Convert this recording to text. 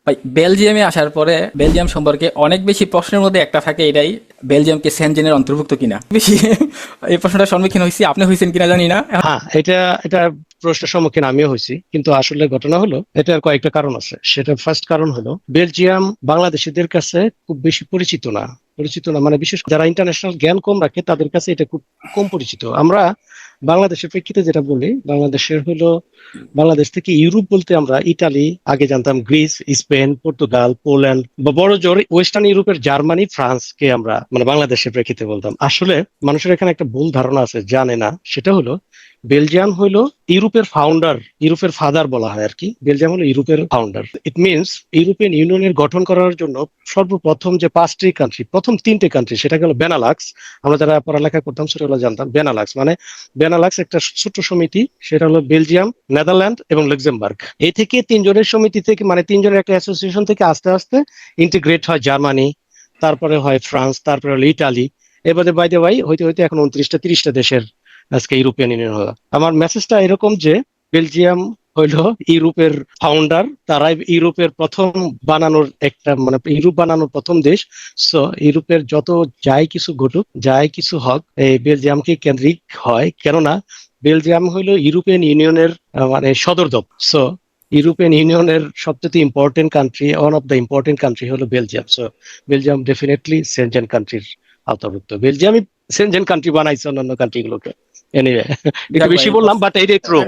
ভাই বেলজিয়ামে আসার পরে বেলজিয়াম সম্পর্কে অনেক বেশি প্রশ্নের মধ্যে একটা থাকে, এটাই বেলজিয়ামকে সেনজেনের অন্তর্ভুক্ত কিনা। বেশি এই প্রশ্নটার সম্মুখীন হয়েছি, আপনি হয়েছেন কিনা জানি না। হ্যাঁ, এটা প্রশ্নের সম্মুখীন আমিও হয়েছি, কিন্তু আসলে ঘটনা হলো এটার কয়েকটা কারণ আছে। সেটা ফার্স্ট কারণ হলো বেলজিয়াম বাংলাদেশিদের কাছে খুব বেশি পরিচিত না মানে বিশেষ করে যারা ইন্টারন্যাশনাল জ্ঞান কম রাখে তাদের কাছে এটা খুব কম পরিচিত। আমরা বাংলাদেশের প্রেক্ষিতে যেটা বলি, বাংলাদেশের হলো বাংলাদেশ থেকে ইউরোপ বলতে আমরা ইতালি আগে জানতাম, গ্রিস, স্পেন, পর্তুগাল, পোল্যান্ড বা বড় জোর ওয়েস্টার্ন ইউরোপের জার্মানি, ফ্রান্সকে আমরা মানে বাংলাদেশের প্রেক্ষিতে বলতাম। আসলে মানুষের এখানে একটা ভুল ধারণা আছে, জানে না। সেটা হলো বেলজিয়াম হলো ইউরোপের ফাউন্ডার, ইউরোপের ফাদার বলা হয় আর কি। বেলজিয়াম হলো ইউরোপের ফাউন্ডার। ইট মিনস ইউরোপিয়ান ইউনিয়নের গঠন করার জন্য সর্বপ্রথম যে পাঁচটি কান্ট্রি, প্রথম তিনটে কান্ট্রি, সেটা গেল বেনালাক্স। আমরা যারা পড়ালেখা করতাম ছোটবেলা জানতাম বেনালাক্স মানে, বেনালাক্স একটা ছোট্ট সমিতি, সেটা হলো বেলজিয়াম, নেদারল্যান্ড এবং লুক্সেমবার্গ। এই থেকে তিনজনের সমিতি থেকে মানে তিনজনের একটা অ্যাসোসিয়েশন থেকে আস্তে আস্তে ইন্টিগ্রেট হয় জার্মানি, তারপরে হয় ফ্রান্স, তারপরে হলো ইটালি। এবারে বাইদে ভাই হইতে হইতে এখন 29টা 30টা দেশের আজকে ইউরোপিয়ান ইউনিয়ন হলো। আমার মেসেজটা এরকম যে বেলজিয়াম হইলো ইউরোপের ফাউন্ডার, তারাই ইউরোপের প্রথম বানানোর একটা মানে ইউরোপ বানানোর প্রথম দেশ। সো ইউরোপের যত যাই কিছু ঘটুক, যাই কিছু হোক, এই বেলজিয়ামকে কেন্দ্রিক হয়, কেননা বেলজিয়াম হইলো ইউরোপিয়ান ইউনিয়নের মানে সদর দপ্তর। সো ইউরোপিয়ান ইউনিয়নের সবচেয়ে important country, one of the important country হলো Belgium. So Belgium definitely Schengen কান্ট্রির আওতাভুক্ত। বেলজিয়ামই সেনজেন কান্ট্রি বানাইছে অন্যান্য কান্ট্রি গুলোকে। এনিওয়ে একটু যাক ভাই, বেশি বললাম, বাট এইটাই ট্রু।